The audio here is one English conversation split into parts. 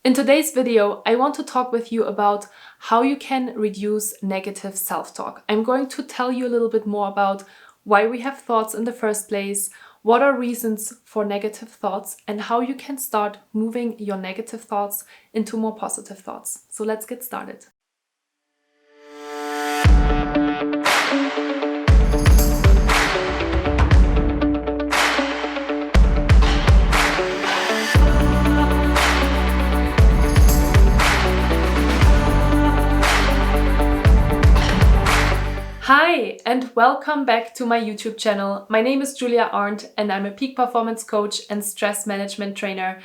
In today's video, I want to talk with you about how you can reduce negative self-talk. I'm going to tell you a little bit more about why we have thoughts in the first place, what are reasons for negative thoughts, and how you can start moving your negative thoughts into more positive thoughts. So let's get started. Hi, and welcome back to my YouTube channel. My name is Arndt, and I'm a peak performance coach and stress management trainer.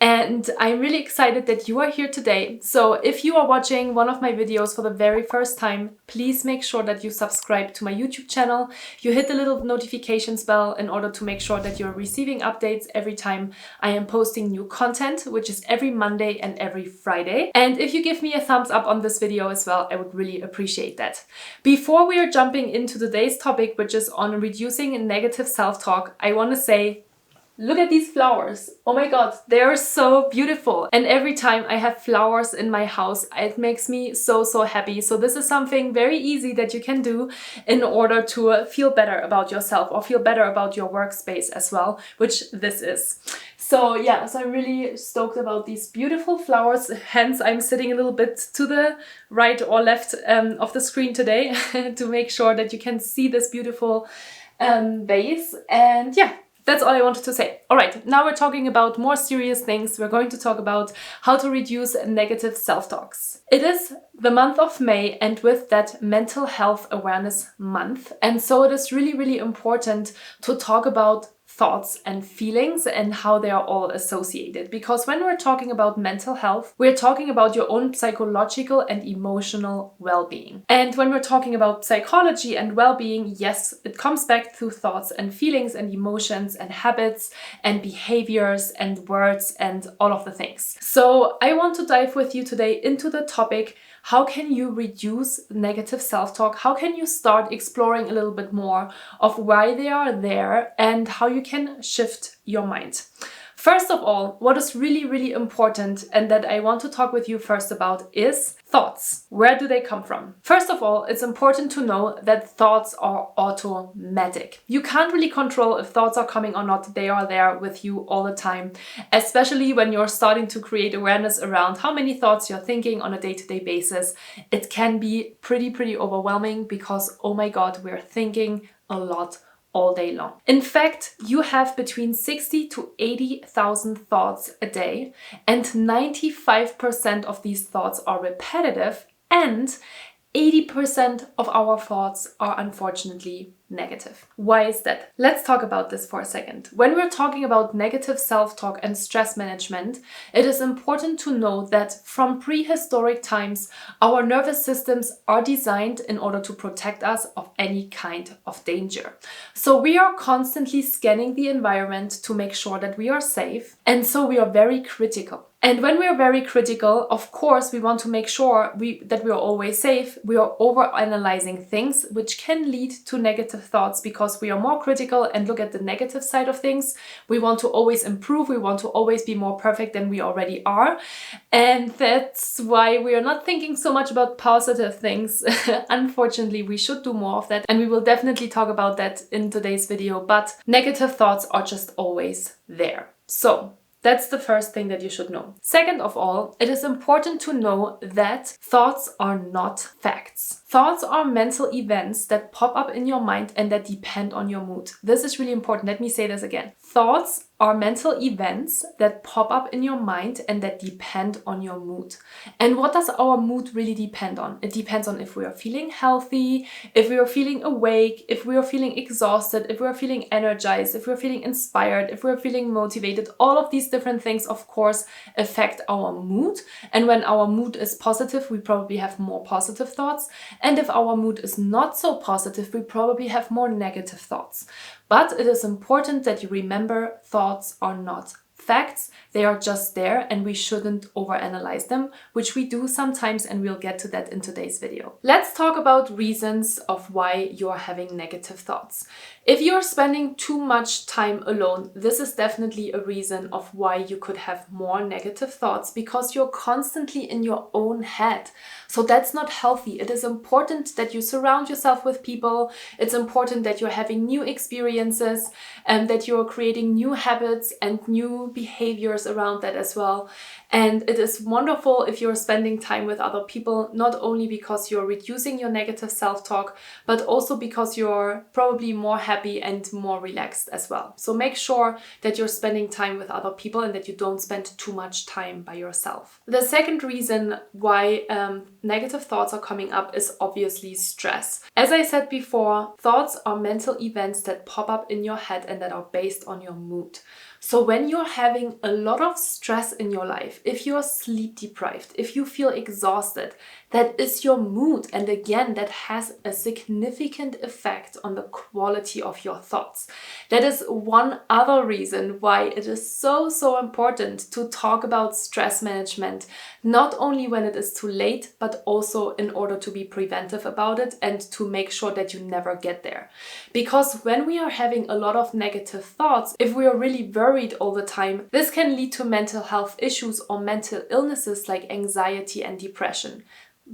And I'm really excited that you are here today. So if you are watching one of my videos for the very first time, please make sure that you subscribe to my YouTube channel. You hit the little notifications bell in order to make sure that you're receiving updates every time I am posting new content, which is every Monday and every Friday. And if you give me a thumbs up on this video as well, I would really appreciate that. Before we are jumping into today's topic, which is on reducing negative self-talk, I want to say, look at these flowers. Oh my god, they are so beautiful. And every time I have flowers in my house, it makes me so happy. So this is something very easy that you can do in order to feel better about yourself or feel better about your workspace as well, which this is. So yeah, so I'm really stoked about these beautiful flowers. Hence, I'm sitting a little bit to the right or left of the screen today to make sure that you can see this beautiful vase. And yeah, that's all I wanted to say. All right, now we're talking about more serious things. We're going to talk about how to reduce negative self-talks. It is the month of May, and with that, Mental Health Awareness Month. And so it is really important to talk about thoughts and feelings and how they are all associated. Because when we're talking about mental health, we're talking about your own psychological and emotional well-being. And when we're talking about psychology and well-being, yes, it comes back to thoughts and feelings and emotions and habits and behaviors and words and all of the things. So I want to dive with you today into the topic: how can you reduce negative self-talk? How can you start exploring a little bit more of why they are there and how you can shift your mind? First of all, what is really important and that I want to talk with you first about is thoughts. Where do they come from? First of all, it's important to know that thoughts are automatic. You can't really control if thoughts are coming or not. They are there with you all the time, especially when you're starting to create awareness around how many thoughts you're thinking on a day-to-day basis. It can be pretty overwhelming because, oh my God, we're thinking a lot all day long. In fact, you have between 60 to 80,000 thoughts a day, and 95% of these thoughts are repetitive, and 80% of our thoughts are unfortunately negative. Why is that? Let's talk about this for a second. When we're talking about negative self-talk and stress management, it is important to know that from prehistoric times, our nervous systems are designed in order to protect us of any kind of danger. So we are constantly scanning the environment to make sure that we are safe, and so we are very critical. And when we are very critical, of course, we want to make sure that we are always safe. We are overanalyzing things, which can lead to negative thoughts because we are more critical and look at the negative side of things. We want to always improve. We want to always be more perfect than we already are. And that's why we are not thinking so much about positive things. Unfortunately, we should do more of that. And we will definitely talk about that in today's video. But negative thoughts are just always there. So that's the first thing that you should know. Second of all, it is important to know that thoughts are not facts. Thoughts are mental events that pop up in your mind and that depend on your mood. This is really important. Let me say this again. Thoughts are mental events that pop up in your mind and that depend on your mood. And what does our mood really depend on? It depends on if we are feeling healthy, if we are feeling awake, if we are feeling exhausted, if we are feeling energized, if we're feeling inspired, if we're feeling motivated. All of these different things, of course, affect our mood. And when our mood is positive, we probably have more positive thoughts. And if our mood is not so positive, we probably have more negative thoughts. But it is important that you remember thoughts are not facts. They are just there and we shouldn't overanalyze them, which we do sometimes, and we'll get to that in today's video. Let's talk about reasons of why you're having negative thoughts. If you're spending too much time alone, this is definitely a reason of why you could have more negative thoughts, because you're constantly in your own head. So that's not healthy. It is important that you surround yourself with people. It's important that you're having new experiences and that you're creating new habits and new behaviors around that as well. And it is wonderful if you're spending time with other people, not only because you're reducing your negative self-talk, but also because you're probably more happy and more relaxed as well. So make sure that you're spending time with other people and that you don't spend too much time by yourself. The second reason why negative thoughts are coming up is obviously stress. As I said before, thoughts are mental events that pop up in your head and that are based on your mood. So when you're having a lot of stress in your life, if you're sleep deprived, if you feel exhausted, that is your mood. And again, that has a significant effect on the quality of your thoughts. That is one other reason why it is so important to talk about stress management, not only when it is too late, but also in order to be preventive about it and to make sure that you never get there. Because when we are having a lot of negative thoughts, if we are really worried all the time, this can lead to mental health issues or mental illnesses like anxiety and depression.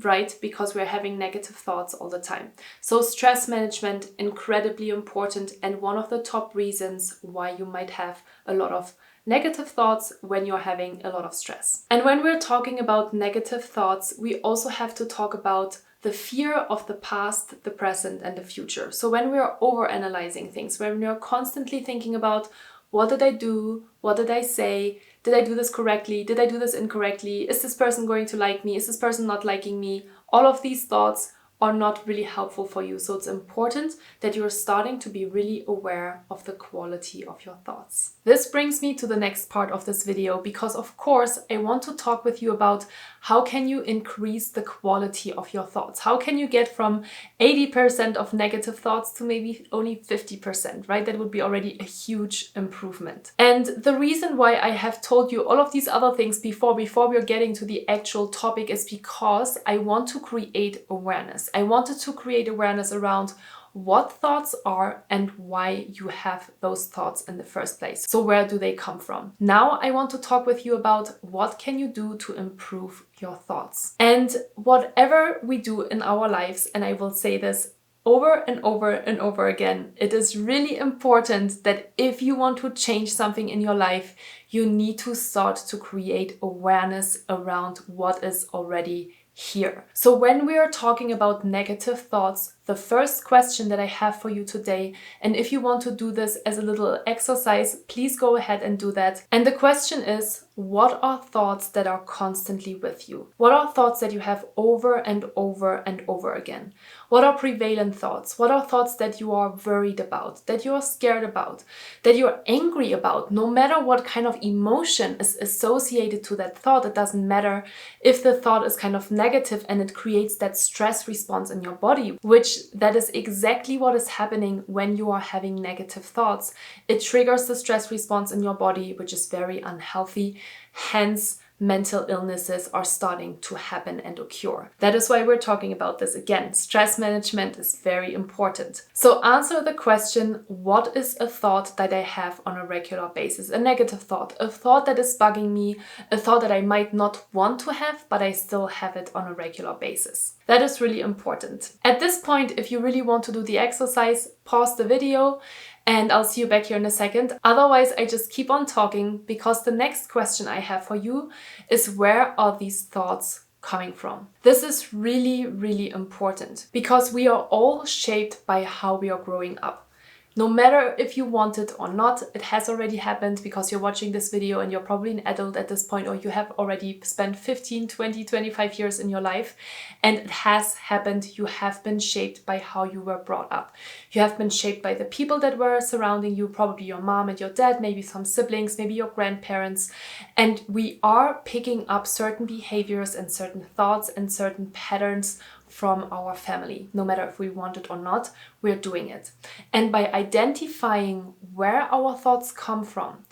Right? Because we're having negative thoughts all the time. So stress management, incredibly important, and one of the top reasons why you might have a lot of negative thoughts when you're having a lot of stress. And when we're talking about negative thoughts, we also have to talk about the fear of the past, the present, and the future. So when we're overanalyzing things, when we're constantly thinking about what did I do? What did I say? Did I do this correctly? Did I do this incorrectly? Is this person going to like me? Is this person not liking me? All of these thoughts are not really helpful for you. So it's important that you're starting to be really aware of the quality of your thoughts. This brings me to the next part of this video, because of course I want to talk with you about how can you increase the quality of your thoughts? How can you get from 80% of negative thoughts to maybe only 50%, right? That would be already a huge improvement. And the reason why I have told you all of these other things before we're getting to the actual topic is because I want to create awareness. I wanted to create awareness around what thoughts are and why you have those thoughts in the first place. So where do they come from? Now I want to talk with you about what can you do to improve your thoughts. And whatever we do in our lives, and I will say this over and over and over again, it is really important that if you want to change something in your life, you need to start to create awareness around what is already here. So when we are talking about negative thoughts, the first question that I have for you today, and if you want to do this as a little exercise, please go ahead and do that. And the question is, what are thoughts that are constantly with you? What are thoughts that you have over and over and over again? What are prevalent thoughts? What are thoughts that you are worried about, that you are scared about, that you're angry about? No matter what kind of emotion is associated to that thought, it doesn't matter if the thought is kind of negative and it creates that stress response in your body, which that is exactly what is happening when you are having negative thoughts. It triggers the stress response in your body, which is very unhealthy. Hence, mental illnesses are starting to happen and occur. That is why we're talking about this again. Stress management is very important. So answer the question, what is a thought that I have on a regular basis? A negative thought, a thought that is bugging me, a thought that I might not want to have, but I still have it on a regular basis. That is really important. At this point, if you really want to do the exercise, pause the video and I'll see you back here in a second. Otherwise, I just keep on talking, because the next question I have for you is, where are these thoughts coming from? This is really important, because we are all shaped by how we are growing up. No matter if you want it or not, it has already happened, because you're watching this video and you're probably an adult at this point, or you have already spent 15, 20, 25 years in your life, and it has happened. You have been shaped by how you were brought up. You have been shaped by the people that were surrounding you, probably your mom and your dad, maybe some siblings, maybe your grandparents, and we are picking up certain behaviors and certain thoughts and certain patterns from our family. No matter if we want it or not, we're doing it. And by identifying where our thoughts come from,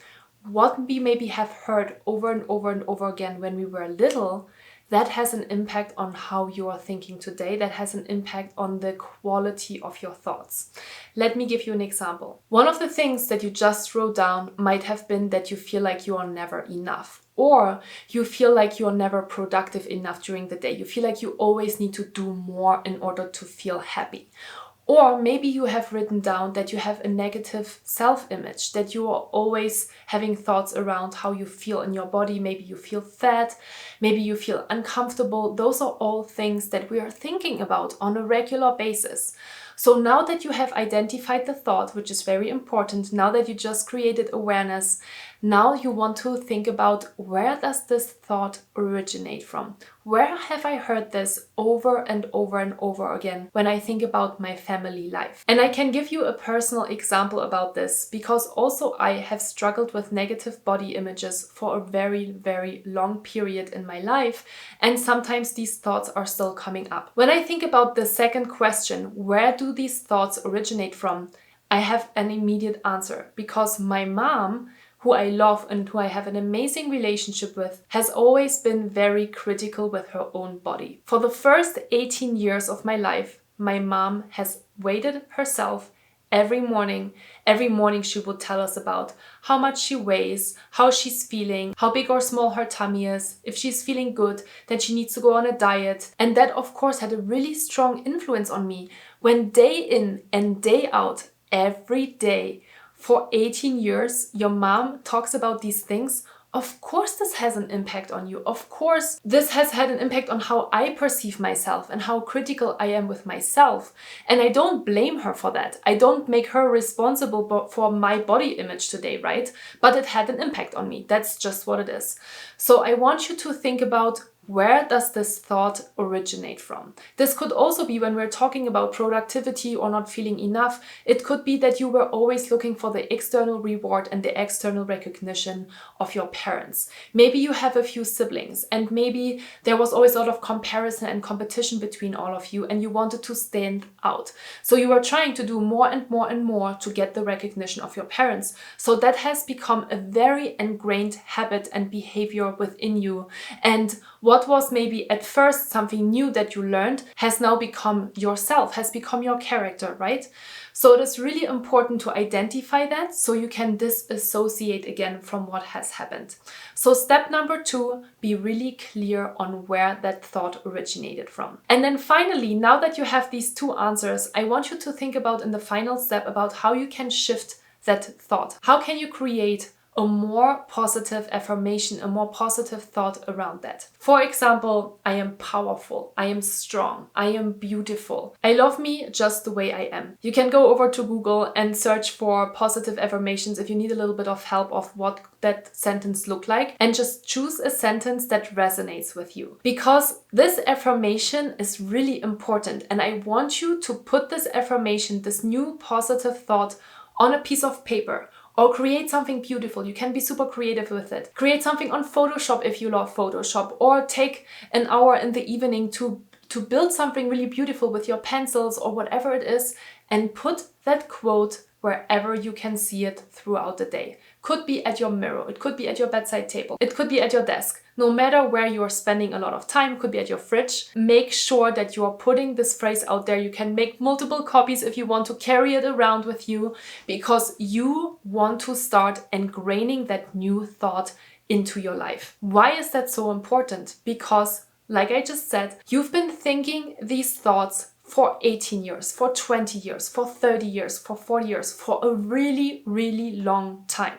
what we maybe have heard over and over and over again when we were little, that has an impact on how you are thinking today. That has an impact on the quality of your thoughts. Let me give you an example. One of the things that you just wrote down might have been that you feel like you are never enough, or you feel like you're never productive enough during the day. You feel like you always need to do more in order to feel happy. Or maybe you have written down that you have a negative self-image, that you are always having thoughts around how you feel in your body. Maybe you feel fat, maybe you feel uncomfortable. Those are all things that we are thinking about on a regular basis. So now that you have identified the thought, which is very important, now that you just created awareness, now you want to think about, where does this thought originate from? Where have I heard this over and over and over again when I think about my family life? And I can give you a personal example about this, because also I have struggled with negative body images for a very, very long period in my life. And sometimes these thoughts are still coming up. When I think about the second question, where do these thoughts originate from? I have an immediate answer, because my mom, who I love and who I have an amazing relationship with, has always been very critical with her own body. For the first 18 years of my life, my mom has weighed herself every morning. Every morning she would tell us about how much she weighs, how she's feeling, how big or small her tummy is, if she's feeling good, then she needs to go on a diet. And that, of course, had a really strong influence on me when day in and day out, every day, for 18 years, your mom talks about these things. Of course, this has an impact on you. Of course, this has had an impact on how I perceive myself and how critical I am with myself. And I don't blame her for that. I don't make her responsible for my body image today, right? But it had an impact on me. That's just what it is. So I want you to think about, where does this thought originate from? This could also be when we're talking about productivity or not feeling enough. It could be that you were always looking for the external reward and the external recognition of your parents. Maybe you have a few siblings, and maybe there was always a lot of comparison and competition between all of you, and you wanted to stand out. So you were trying to do more and more and more to get the recognition of your parents. So that has become a very ingrained habit and behavior within you. And what was maybe at first something new that you learned has now become yourself, has become your character, right? So it is really important to identify that so you can disassociate again from what has happened. So step number 2, be really clear on where that thought originated from. And then finally, now that you have these 2 answers, I want you to think about, in the final step, about how you can shift that thought. How can you create a more positive affirmation, a more positive thought around that? For example, I am powerful, I am strong, I am beautiful, I love me just the way I am. You can go over to Google and search for positive affirmations if you need a little bit of help of what that sentence look like, and just choose a sentence that resonates with you. Because this affirmation is really important, and I want you to put this affirmation, this new positive thought, on a piece of paper. Or create something beautiful. You can be super creative with it. Create something on Photoshop if you love Photoshop. Or take an hour in the evening to build something really beautiful with your pencils or whatever it is, and put that quote wherever you can see it throughout the day. Could be at your mirror, it could be at your bedside table, it could be at your desk. No matter where you are spending a lot of time, could be at your fridge. Make sure that you are putting this phrase out there. You can make multiple copies if you want to carry it around with you, because you want to start ingraining that new thought into your life. Why is that so important? Because, like I just said, you've been thinking these thoughts for 18 years, for 20 years, for 30 years, for 40 years, for a really, really long time.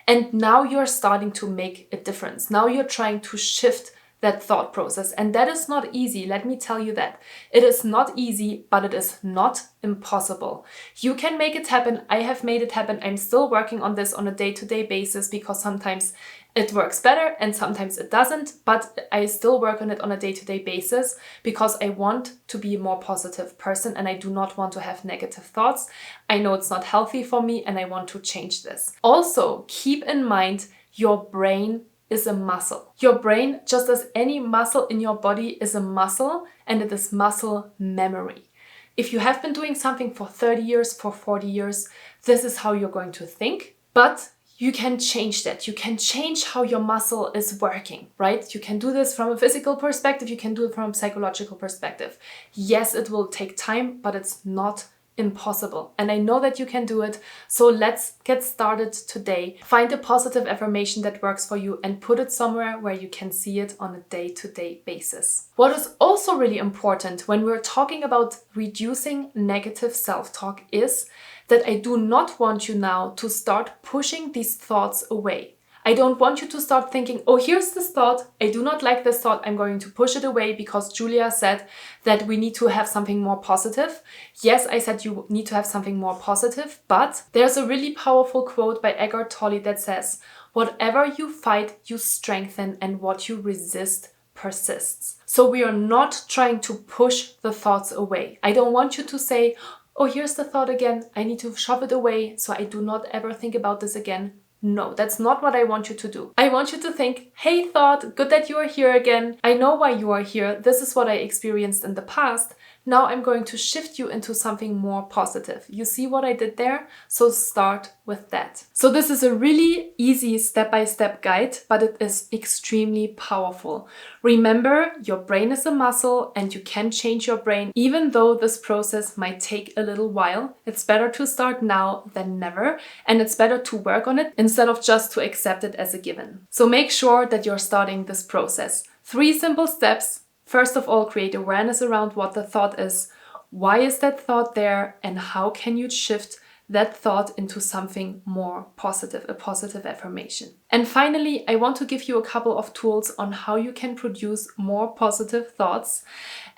And now you're starting to make a difference. Now you're trying to shift that thought process. And that is not easy. Let me tell you that. It is not easy, but it is not impossible. You can make it happen. I have made it happen. I'm still working on this on a day-to-day basis, because sometimes it works better and sometimes it doesn't, but I still work on it on a day-to-day basis, because I want to be a more positive person and I do not want to have negative thoughts. I know it's not healthy for me and I want to change this. Also, keep in mind, your brain is a muscle. Your brain, just as any muscle in your body, is a muscle, and it is muscle memory. If you have been doing something for 30 years, for 40 years, this is how you're going to think, but you can change that. You can change how your muscle is working, right? You can do this from a physical perspective. You can do it from a psychological perspective. Yes, it will take time, but it's not impossible. And I know that you can do it. So let's get started today. Find a positive affirmation that works for you and put it somewhere where you can see it on a day-to-day basis. What is also really important when we're talking about reducing negative self-talk is that I do not want you now to start pushing these thoughts away. I don't want you to start thinking, oh, here's this thought. I do not like this thought. I'm going to push it away because Julia said that we need to have something more positive. Yes, I said you need to have something more positive, but there's a really powerful quote by Eckhart Tolle that says, whatever you fight, you strengthen, and what you resist persists. So we are not trying to push the thoughts away. I don't want you to say, oh, here's the thought again. I need to shove it away so I do not ever think about this again. No, that's not what I want you to do. I want you to think, hey thought, good that you are here again. I know why you are here. This is what I experienced in the past. Now I'm going to shift you into something more positive. You see what I did there? So start with that. So this is a really easy step-by-step guide, but it is extremely powerful. Remember, your brain is a muscle and you can change your brain. Even though this process might take a little while, it's better to start now than never. And it's better to work on it instead of just to accept it as a given. So make sure that you're starting this process. 3 simple steps. First of all, create awareness around what the thought is. Why is that thought there? And how can you shift that thought into something more positive, a positive affirmation? And finally, I want to give you a couple of tools on how you can produce more positive thoughts.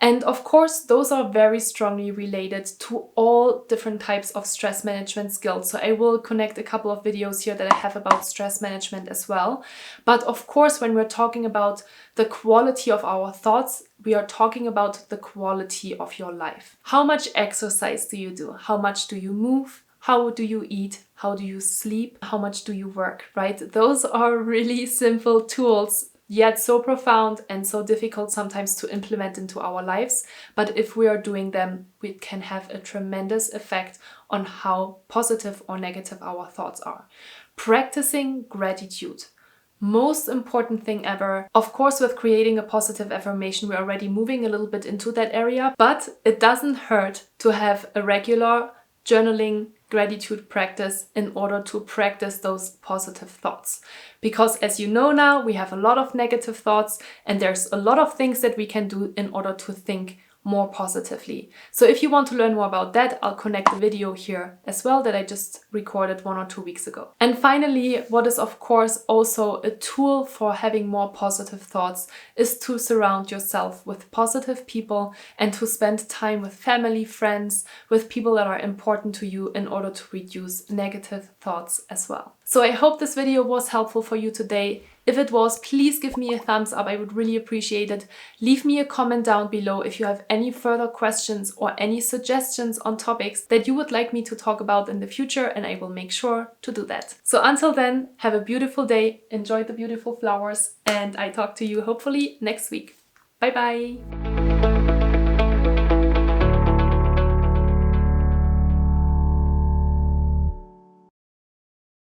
And of course, those are very strongly related to all different types of stress management skills. So I will connect a couple of videos here that I have about stress management as well. But of course, when we're talking about the quality of our thoughts, we are talking about the quality of your life. How much exercise do you do? How much do you move? How do you eat? How do you sleep? How much do you work, right? Those are really simple tools, yet so profound and so difficult sometimes to implement into our lives. But if we are doing them, we can have a tremendous effect on how positive or negative our thoughts are. Practicing gratitude. Most important thing ever. Of course, with creating a positive affirmation, we're already moving a little bit into that area, but it doesn't hurt to have a regular journaling gratitude practice in order to practice those positive thoughts. Because as you know now, we have a lot of negative thoughts and there's a lot of things that we can do in order to think more positively. So if you want to learn more about that, I'll connect the video here as well that I just recorded 1 or 2 weeks ago. And finally, what is of course also a tool for having more positive thoughts is to surround yourself with positive people and to spend time with family, friends, with people that are important to you in order to reduce negative thoughts as well. So I hope this video was helpful for you today. If it was, please give me a thumbs up. I would really appreciate it. Leave me a comment down below if you have any further questions or any suggestions on topics that you would like me to talk about in the future, and I will make sure to do that. So until then, have a beautiful day, enjoy the beautiful flowers, and I talk to you hopefully next week. Bye bye!